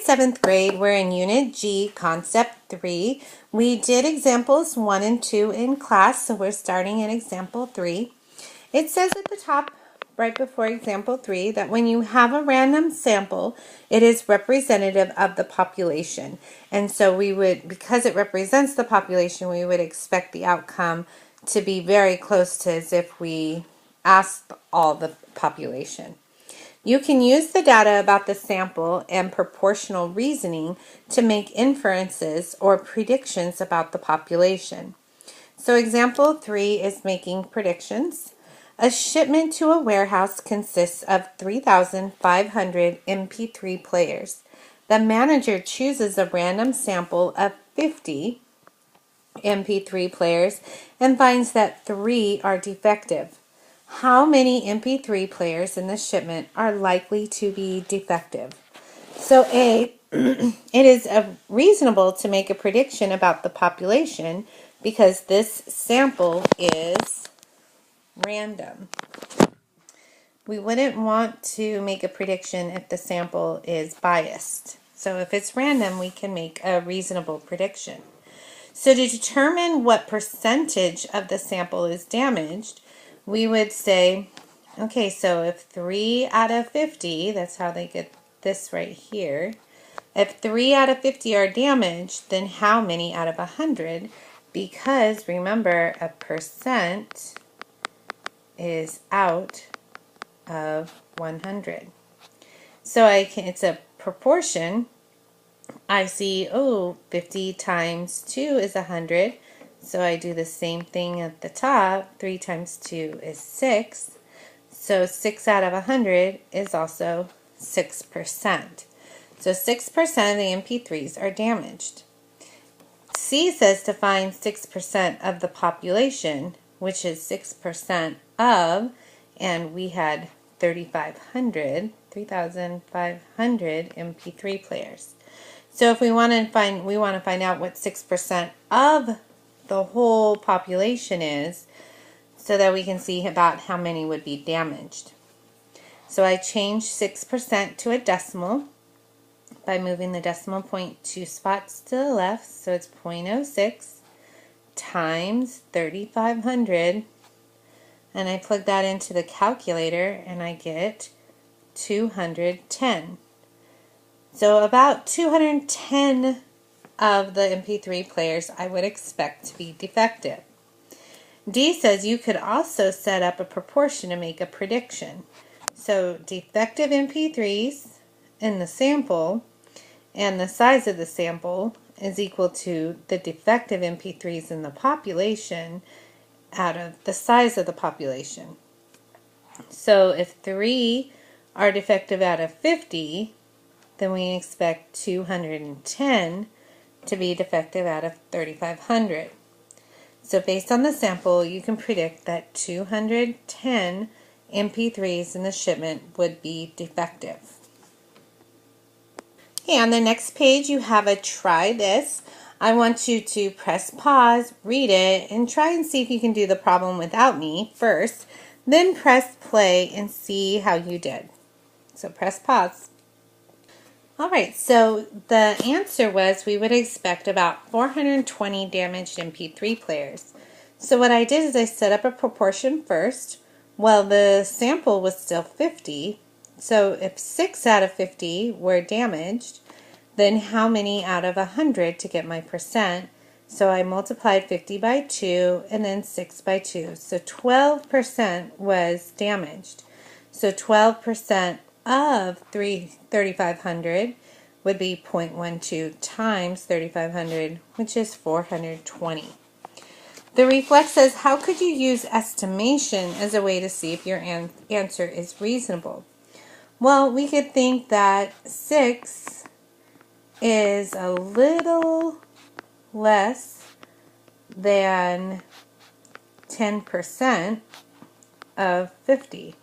7th grade. We're in Unit G, Concept 3. We did examples 1 and 2 in class, so we're starting at example 3. It says at the top, right before example 3, that when you have a random sample, it is representative of the population. And so we would, because it represents the population, we would expect the outcome to be very close to as if we asked all the population. You can use the data about the sample and proportional reasoning to make inferences or predictions about the population. So example 3 is making predictions. A shipment to a warehouse consists of 3,500 MP3 players. The manager chooses a random sample of 50 MP3 players and finds that 3 are defective. How many MP3 players in the shipment are likely to be defective? So A, it is reasonable to make a prediction about the population because this sample is random. We wouldn't want to make a prediction if the sample is biased. So if it's random, we can make a reasonable prediction. So to determine what percentage of the sample is damaged, we would say, okay, so if 3 out of 50, that's how they get this right here, if 3 out of 50 are damaged, then how many out of 100? Because remember, a percent is out of 100. So it's a proportion. I see, 50 times 2 is 100. So I do the same thing at the top. 3 times 2 is 6. So 6 out of 100 is also 6%. So 6% of the MP3s are damaged. C says to find 6% of the population, which is 6% of, and we had 3,500 MP3 players. So if we want to find out what 6% of the whole population is, so that we can see about how many would be damaged. So I changed 6% to a decimal by moving the decimal point 2 spots to the left, so it's 0.06 times 3,500, and I plug that into the calculator and I get 210. So about 210 of the MP3 players I would expect to be defective. D says you could also set up a proportion to make a prediction. So defective MP3s in the sample and the size of the sample is equal to the defective MP3s in the population out of the size of the population. So if 3 are defective out of 50, then we expect 210 to be defective out of 3,500. So based on the sample, you can predict that 210 MP3s in the shipment would be defective. Okay, on the next page you have a try this. I want you to press pause, read it, and try and see if you can do the problem without me first. Then press play and see how you did. So press pause. Alright, so the answer was we would expect about 420 damaged MP3 players. So what I did is I set up a proportion first. Well, the sample was still 50, so if 6 out of 50 were damaged, then how many out of 100 to get my percent? So I multiplied 50 by 2 and then 6 by 2. So 12% was damaged. So 12% of 3,500 would be 0.12 times 3,500, which is 420. The reflex says, how could you use estimation as a way to see if your answer is reasonable? Well, we could think that 6 is a little less than 10% of 50.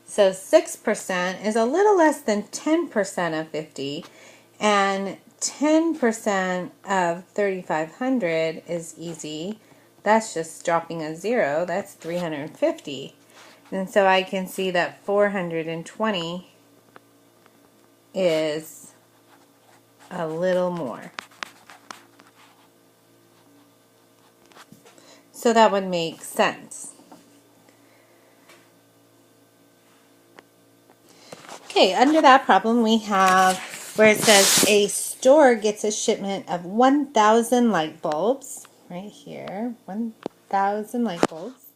So 6% is a little less than 10% of 50, and 10% of 3,500 is easy. That's just dropping a 0. That's 350. And so I can see that 420 is a little more. So that would make sense. Okay, under that problem we have where it says a store gets a shipment of 1,000 light bulbs, right here, 1,000 light bulbs,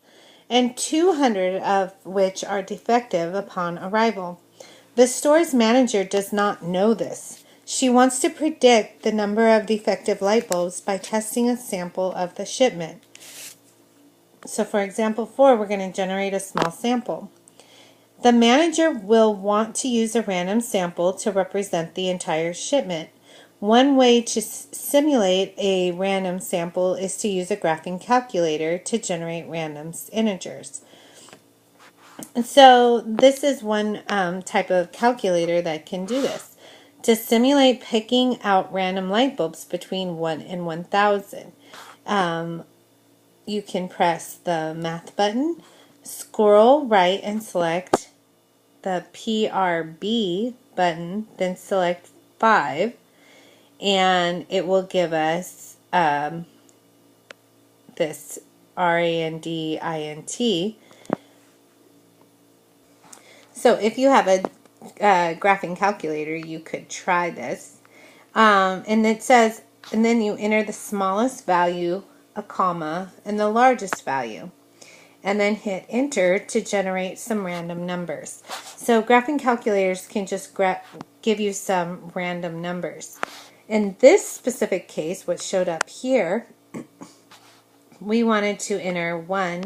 and 200 of which are defective upon arrival. The store's manager does not know this. She wants to predict the number of defective light bulbs by testing a sample of the shipment. So for example 4, we're going to generate a small sample. The manager will want to use a random sample to represent the entire shipment. One way to simulate a random sample is to use a graphing calculator to generate random integers. And so this is one type of calculator that can do this. To simulate picking out random light bulbs between 1 and 1,000, you can press the math button, scroll right and select the PRB button, then select 5, and it will give us this RANDINT. So if you have a graphing calculator, you could try this. And it says, and then you enter the smallest value, a comma, and the largest value. And then hit enter to generate some random numbers. So graphing calculators can just give you some random numbers. In this specific case, what showed up here, we wanted to enter 1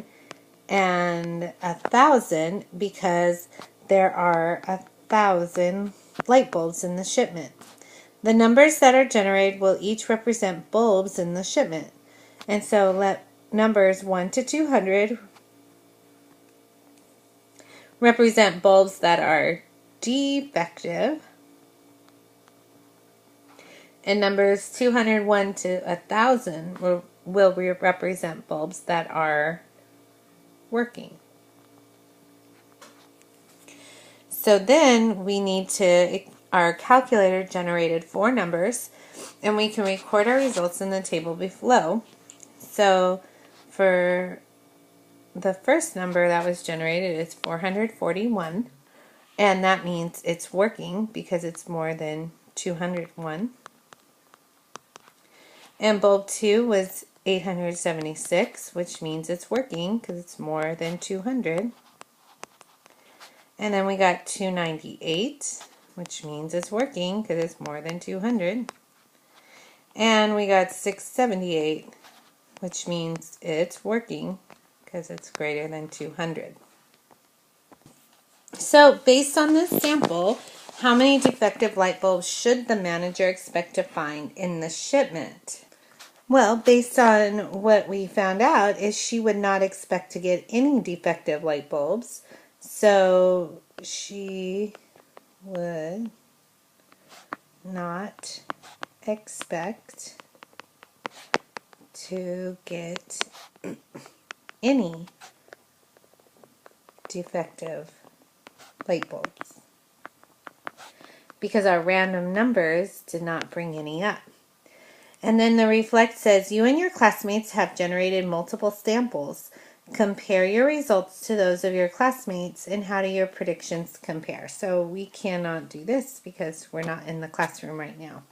and 1,000 because there are 1,000 light bulbs in the shipment. The numbers that are generated will each represent bulbs in the shipment. And so let numbers 1 to 200 represent bulbs that are defective, and numbers 201 to 1,000 will represent bulbs that are working. So then we need to, our calculator generated 4 numbers, and we can record our results in the table below. So for the first number that was generated is 441, and that means it's working because it's more than 201. And bulb 2 was 876, which means it's working because it's more than 200. And then we got 298, which means it's working because it's more than 200. And we got 678, which means it's working because it's greater than 200. So based on this sample, how many defective light bulbs should the manager expect to find in the shipment? Well, based on what we found out is she would not expect to get any defective light bulbs. So she would not expect to get any defective light bulbs because our random numbers did not bring any up. And then the reflect says, you and your classmates have generated multiple samples. Compare your results to those of your classmates, and how do your predictions compare? So we cannot do this because we're not in the classroom right now.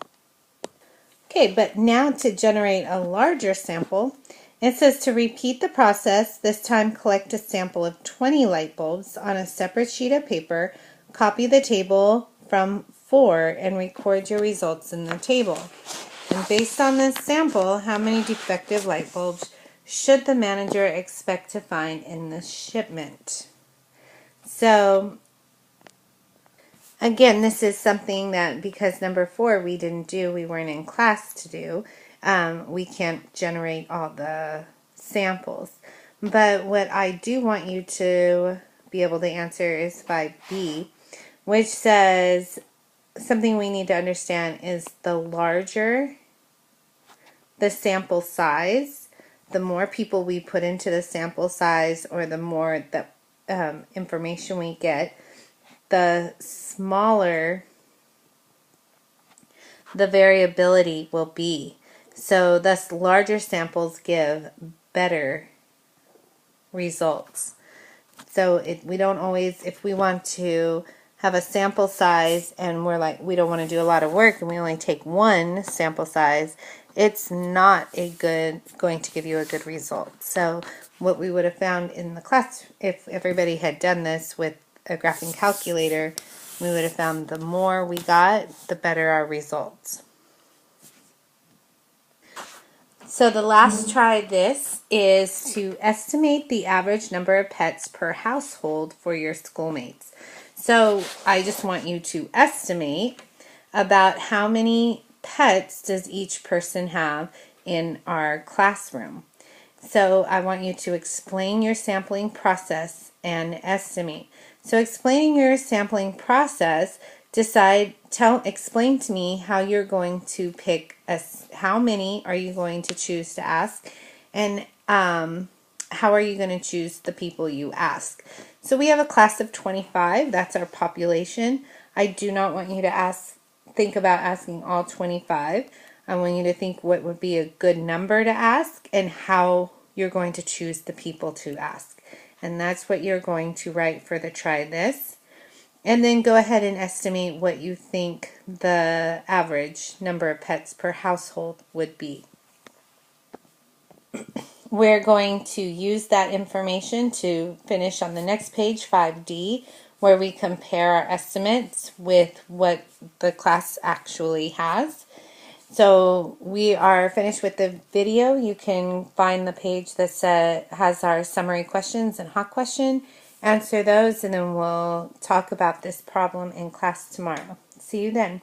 Okay, but now to generate a larger sample, it says to repeat the process, this time collect a sample of 20 light bulbs on a separate sheet of paper, copy the table from 4, and record your results in the table. And based on this sample, how many defective light bulbs should the manager expect to find in the shipment? So, again, this is something that because number 4 we didn't do, we weren't in class to do, we can't generate all the samples. But what I do want you to be able to answer is 5B, which says something we need to understand is the larger the sample size, the more people we put into the sample size, or the more the information we get, the smaller the variability will be. So thus larger samples give better results. So we don't always, if we want to have a sample size and we're like, we don't want to do a lot of work and we only take one sample size, it's not going to give you a good result. So what we would have found in the class, if everybody had done this with a graphing calculator, we would have found the more we got, the better our results. So the last try this is to estimate the average number of pets per household for your schoolmates. So I just want you to estimate about how many pets does each person have in our classroom. So I want you to explain your sampling process and estimate. So explaining your sampling process, explain to me how you're going to pick how many are you going to choose to ask, and how are you going to choose the people you ask. So we have a class of 25, that's our population. I do not want you to think about asking all 25. I want you to think what would be a good number to ask and how you're going to choose the people to ask. And that's what you're going to write for the try this. And then go ahead and estimate what you think the average number of pets per household would be. We're going to use that information to finish on the next page, 5D, where we compare our estimates with what the class actually has. So we are finished with the video. You can find the page that has our summary questions and hot question. Answer those, and then we'll talk about this problem in class tomorrow. See you then.